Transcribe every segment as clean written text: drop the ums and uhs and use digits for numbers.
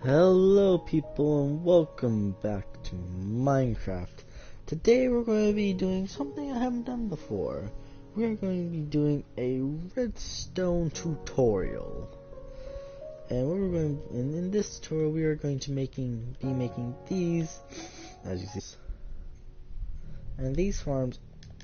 Hello people and welcome back to Minecraft. Today we're going to be doing something I haven't done before. We are going to be doing a redstone tutorial. And what we're going to, in this tutorial we are going to be making these, as you see. And these farms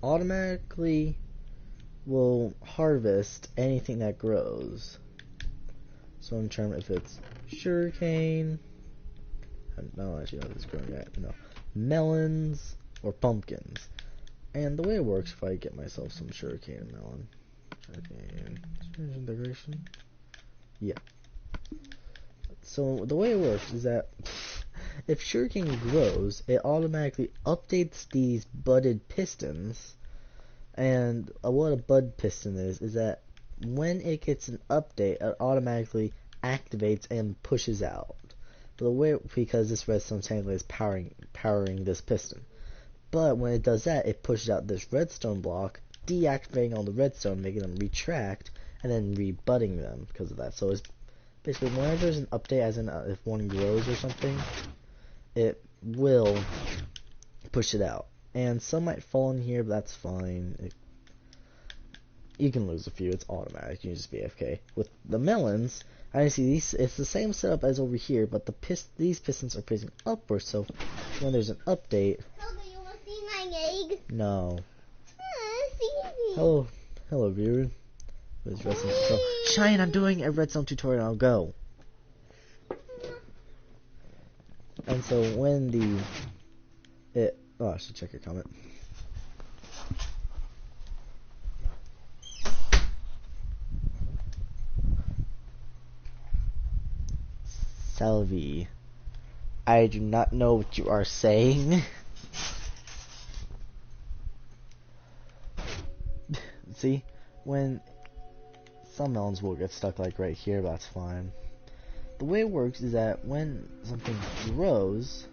automatically will harvest anything that grows. So in terms if it's sugarcane, no, actually, no, this is growing yet. No, melons or pumpkins. And the way it works, if I get myself some sugarcane and melon, sugarcane decoration, yeah. So the way it works is that if sugarcane grows, it automatically updates these budded pistons. And what a bud piston is that when it gets an update, it automatically activates and pushes out. But the way, because this redstone technically is powering this piston. But when it does that, it pushes out this redstone block, deactivating all the redstone, making them retract, and then rebudding them because of that. So it's basically whenever there's an update, as in if one grows or something, it will push it out. And some might fall in here, but that's fine. You can lose a few, it's automatic, you can just be AFK. With the melons, I see these, it's the same setup as over here, but these pistons are facing upwards, so when there's an update... Helga, you want to see my egg? No. See. Hello viewer. Shine, I'm doing a redstone tutorial, I'll go. And so when oh, I should check your comment. Salvi, I do not know what you are saying. See, when some melons will get stuck like right here, but that's fine. The way it works is that when something grows,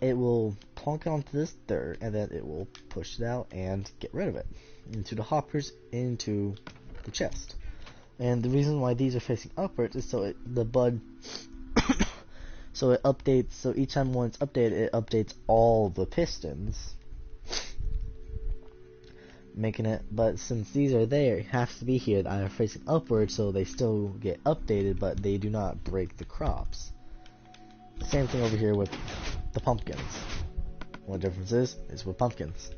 it will plonk it onto this dirt, and then it will push it out and get rid of it into the hoppers, into the chest. And the reason why these are facing upwards is so the bud so it updates, so each time one's updated, it updates all the pistons, making it, but since these are there, it has to be here that are facing upwards, so they still get updated, but they do not break the crops. Same thing over here with the pumpkins. What difference is with pumpkins.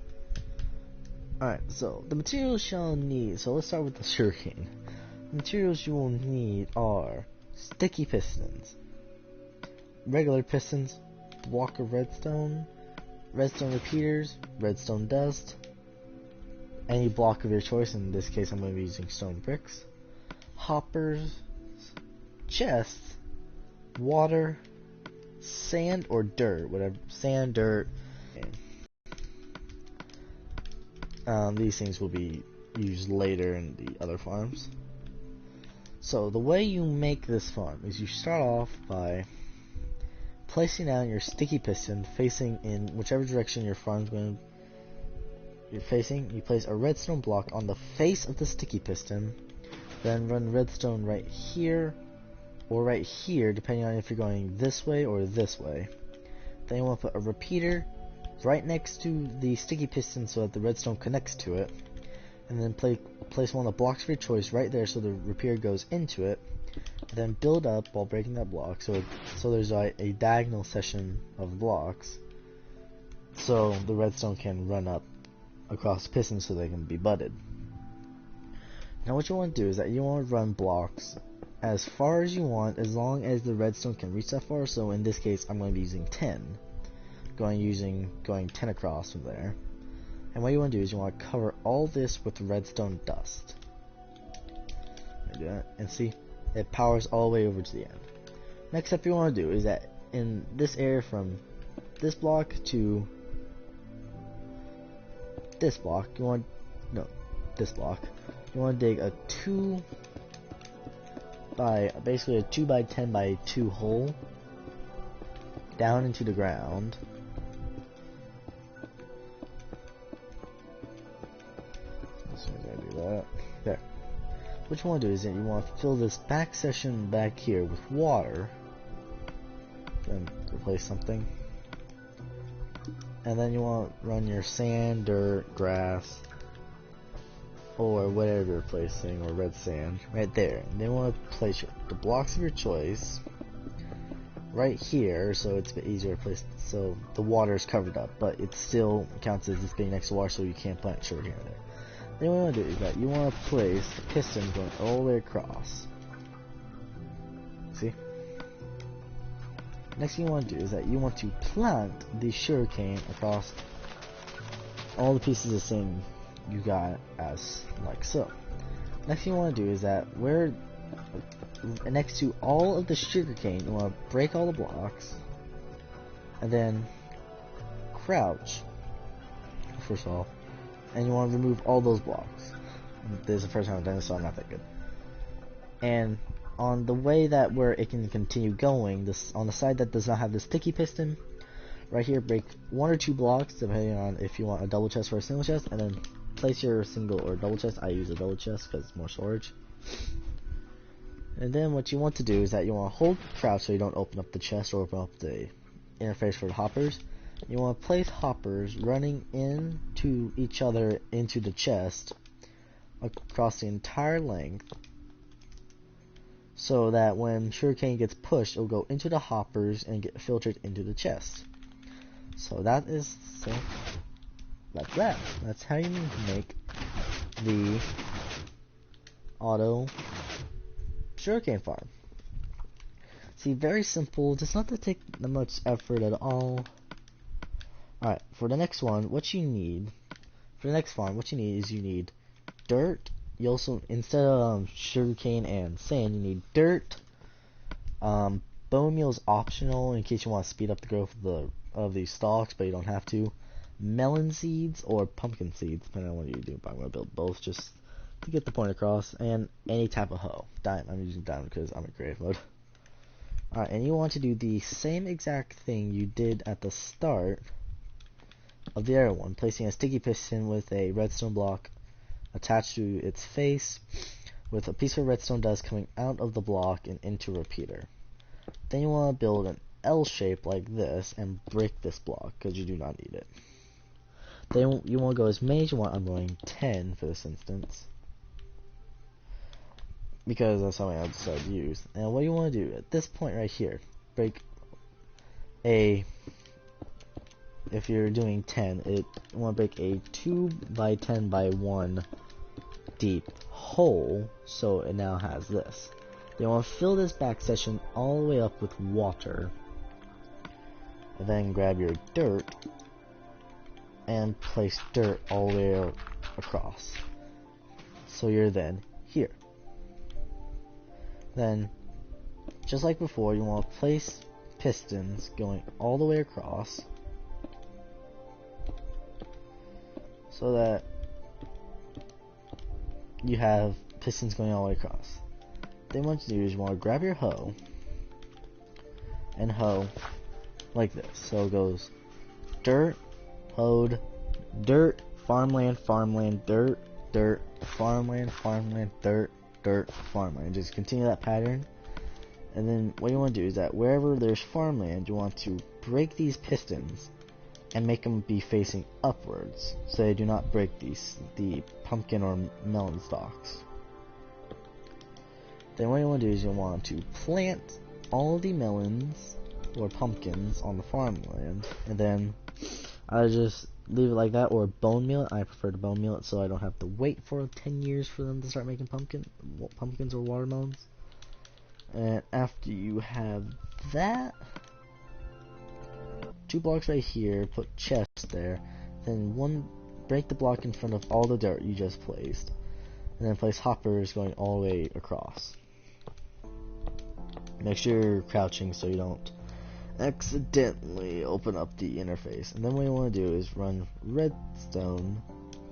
Alright, so the materials you'll need, so let's start with the sugarcane. The materials you will need are sticky pistons, regular pistons, block of redstone, redstone repeaters, redstone dust, any block of your choice. In this case I'm going to be using stone bricks, hoppers, chests, water, sand or dirt, whatever, sand, dirt. These things will be used later in the other farms. So the way you make this farm is you start off by placing down your sticky piston facing in whichever direction your farm's going to you're facing. You place a redstone block on the face of the sticky piston, then run redstone right here or right here, depending on if you're going this way or this way. Then you want to put a repeater right next to the sticky piston so that the redstone connects to it, and then place one of the blocks of your choice right there so the repeater goes into it, and then build up while breaking that block, so there's a diagonal section of blocks so the redstone can run up across the piston so they can be budded. Now what you want to do is that you want to run blocks as far as you want, as long as the redstone can reach that far. So in this case I'm going to be using 10, going 10 across from there. And what you want to do is you want to cover all this with redstone dust. Do that, and see, it powers all the way over to the end. Next step you want to do is that in this area from this block to this block, you want to dig a 2 by 10 by 2 hole down into the ground. As soon as I do that, there. What you want to do is that you want to fill this back section back here with water, then replace something. And then you want to run your sand, dirt, grass, or whatever you're replacing, or red sand, right there. And then you want to place the blocks of your choice right here, so it's a bit easier to place. So the water is covered up, but it still counts as it's being next to water, so you can't plant sugar here. Then what you want to do is that you want to place the piston going all the way across. See? Next thing you want to do is that you want to plant the sugarcane across all the pieces of sand you got as like so. Next thing you want to do is that where next to all of the sugarcane, you want to break all the blocks and then crouch first of all, and you want to remove all those blocks. This is the first time I've done this, so I'm not that good. And on the way that where it can continue going, this on the side that does not have the sticky piston, right here, break 1 or 2 blocks depending on if you want a double chest or a single chest, and then place your single or double chest. I use a double chest because it's more storage. And then what you want to do is that you want to hold crouch so you don't open up the chest or open up the interface for the hoppers. You want to place hoppers running into each other into the chest across the entire length, so that when sugarcane gets pushed, it'll go into the hoppers and get filtered into the chest. So that's that. That's how you make the auto sugarcane farm. See, very simple. It does not take that much effort at all. Alright, for the next one, what you need is you need dirt. You also, instead of sugarcane and sand, you need dirt. Bone meal is optional in case you want to speed up the growth of these stalks, but you don't have to. Melon seeds or pumpkin seeds, depending on what you do. But I'm going to build both just to get the point across. And any type of hoe. Diamond. I'm using diamond because I'm in creative mode. Alright, and you want to do the same exact thing you did at the start of the other one, placing a sticky piston with a redstone block attached to its face, with a piece of redstone dust coming out of the block and into a repeater. Then you want to build an L shape like this and break this block because you do not need it. Then you want to go as many as you want. I'm going 10 for this instance because that's something I decided to use. And what you want to do at this point right here, break a, if you're doing 10, you want to break a 2 by 10 by 1 deep hole, so it now has this. Then you want to fill this back section all the way up with water, and then grab your dirt and place dirt all the way across. So you're then here. Then, just like before, you want to place pistons going all the way across, so that you have pistons going all the way across. Then what you do is you want to grab your hoe and hoe like this. So it goes dirt, hoed, dirt, farmland, farmland, dirt, dirt, farmland, farmland, dirt, dirt, farmland. Just continue that pattern. And then what you want to do is that wherever there's farmland, you want to break these pistons and make them be facing upwards, so they do not break the pumpkin or melon stalks. Then what you want to do is you want to plant all the melons or pumpkins on the farmland, and then I just leave it like that, or bone meal it. I prefer to bone meal it so I don't have to wait for 10 years for them to start making pumpkins or watermelons. And after you have that, 2 blocks right here, put chest there, then break the block in front of all the dirt you just placed, and then place hoppers going all the way across. Make sure you're crouching so you don't accidentally open up the interface. And then what you want to do is run redstone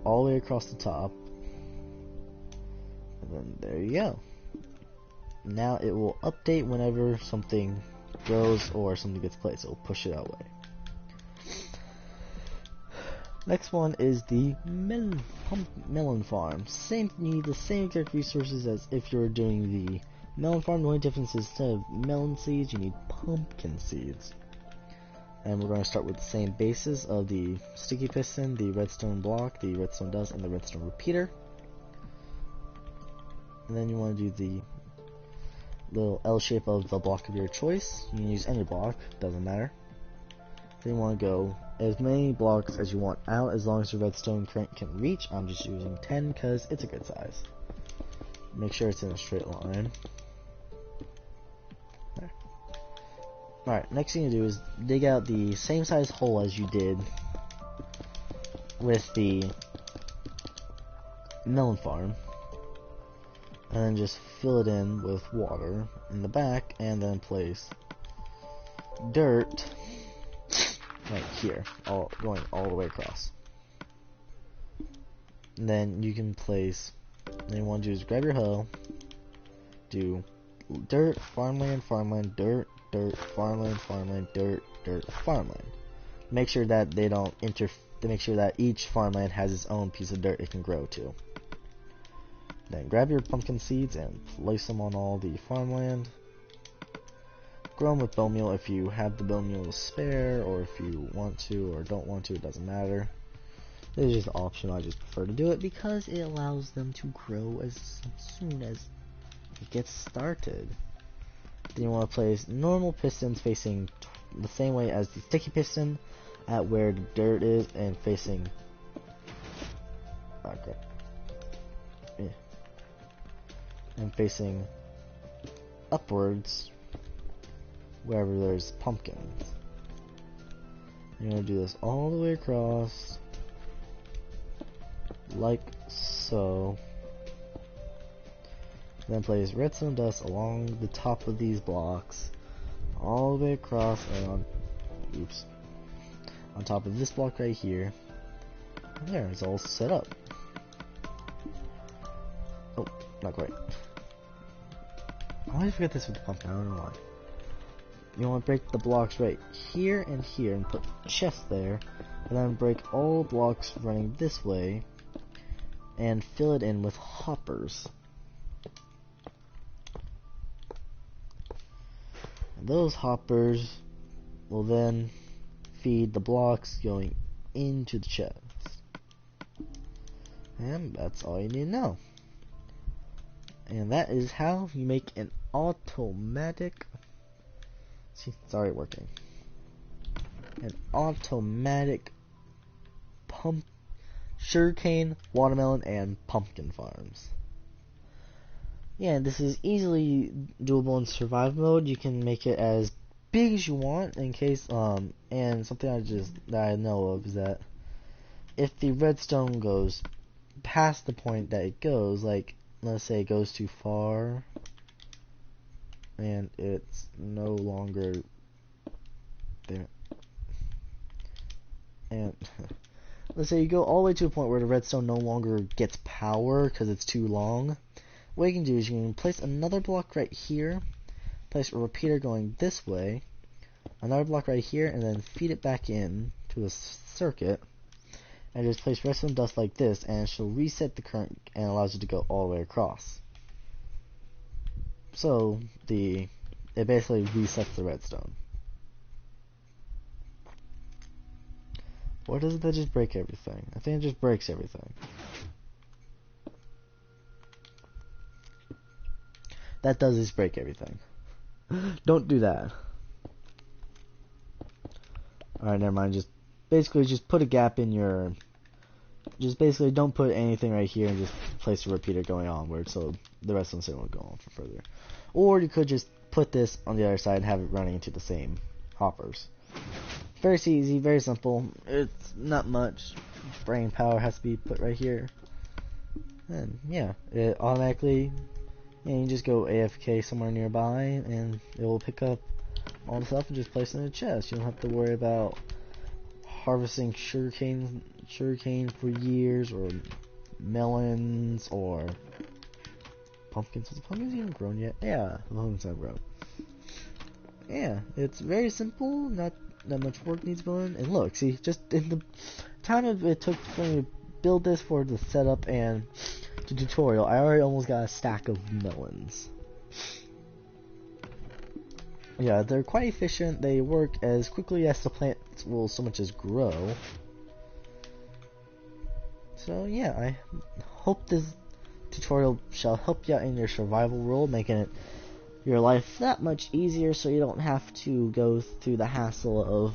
all the way across the top, and then there you go. Now it will update whenever something grows or something gets placed. It will push it that way. Next one is the melon farm. You need the same exact resources as if you're doing the Melon farm, the only difference is instead of melon seeds, you need pumpkin seeds. And we're going to start with the same bases of the sticky piston, the redstone block, the redstone dust, and the redstone repeater. And then you want to do the little L shape of the block of your choice. You can use any block, doesn't matter. Then you want to go as many blocks as you want out, as long as your redstone crank can reach. I'm just using 10 because it's a good size. Make sure it's in a straight line. There. Alright, next thing you do is dig out the same size hole as you did with the melon farm. And then just fill it in with water in the back, and then place dirt right here, going all the way across. And then you can place, then you want to do is grab your hoe, do dirt, farmland, farmland, dirt, dirt, farmland, farmland, dirt, dirt, farmland. Make sure that they don't make sure that each farmland has its own piece of dirt it can grow to. Then grab your pumpkin seeds and place them on all the farmland. Grow them with bone meal if you have the bone meal to spare, or if you want to or don't want to, it doesn't matter. It's just optional, I just prefer to do it because it allows them to grow as soon as it gets started. Then you want to place normal pistons facing the same way as the sticky piston at where the dirt is, and facing and facing upwards wherever there's pumpkins. You're going to do this all the way across, like so. Then place redstone dust along the top of these blocks, all the way across, and on top of this block right here. And there, it's all set up. Oh, not quite. I always forget this with the pumpkin, I don't know why. You want to break the blocks right here and here and put chests there, and then break all blocks running this way and fill it in with hoppers. And those hoppers will then feed the blocks going into the chest. And that's all you need to know. And that is how you make an automatic, see, it's already working, an automatic sugarcane, watermelon, and pumpkin farms. Yeah, this is easily doable in survival mode. You can make it as big as you want in case, and something that I know of is that if the redstone goes past the point that it goes, like, let's say it goes too far and it's no longer there, and let's say you go all the way to a point where the redstone no longer gets power because it's too long, what you can do is you can place another block right here, place a repeater going this way, another block right here, and then feed it back in to the circuit, and just place redstone dust like this, and she'll reset the current and allows you to go all the way across. So it basically resets the redstone. Or doesn't that just break everything? I think it just breaks everything. That does just break everything. Don't do that. Alright, never mind. Just put a gap in your, just basically don't put anything right here and just place a repeater going onward so the rest of the signal will go on for further. Or you could just put this on the other side and have it running into the same hoppers. Very easy, very simple. It's not much brain power has to be put right here. And yeah, it automatically, and you just go AFK somewhere nearby and it will pick up all the stuff and just place it in a chest. You don't have to worry about harvesting sugarcane for years, or melons, or pumpkins. Has the pumpkins even grown yet? Yeah, the pumpkins have grown. Yeah, it's very simple, not that much work needs going. And look, see, just in the time it took for me to build this for the setup and the tutorial, I already almost got a stack of melons. Yeah, they're quite efficient. They work as quickly as the plants will so much as grow. So yeah, I hope this tutorial shall help you out in your survival role, making it your life that much easier so you don't have to go through the hassle of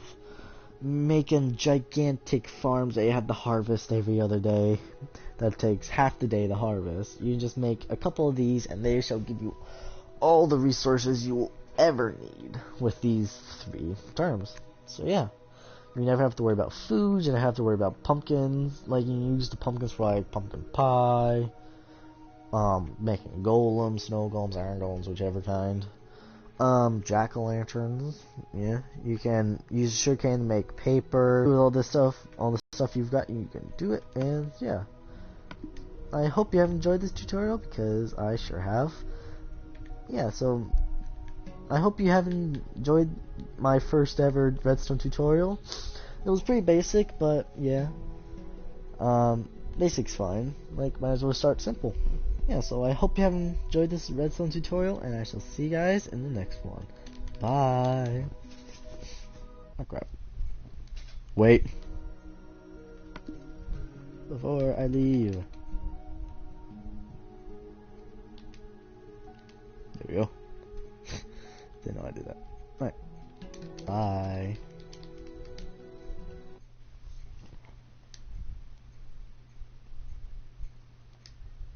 making gigantic farms that you have to harvest every other day. That takes half the day to harvest. You can just make a couple of these and they shall give you all the resources you will ever need with these 3 terms. So yeah, you never have to worry about food, you never have to worry about pumpkins. Like, you use the pumpkins for like pumpkin pie, making golems, snow golems, iron golems, whichever kind. Jack-o'-lanterns, yeah. You can use sugarcane to make paper. With all the stuff you've got, you can do it, and yeah. I hope you have enjoyed this tutorial, because I sure have. Yeah, so I hope you have enjoyed my first ever Redstone tutorial. It was pretty basic, but yeah. Basic's fine. Like, might as well start simple. Yeah, so I hope you have enjoyed this Redstone tutorial, and I shall see you guys in the next one. Bye. Oh crap. Wait. Before I leave. There we go. Didn't know I did that. Alright. Bye.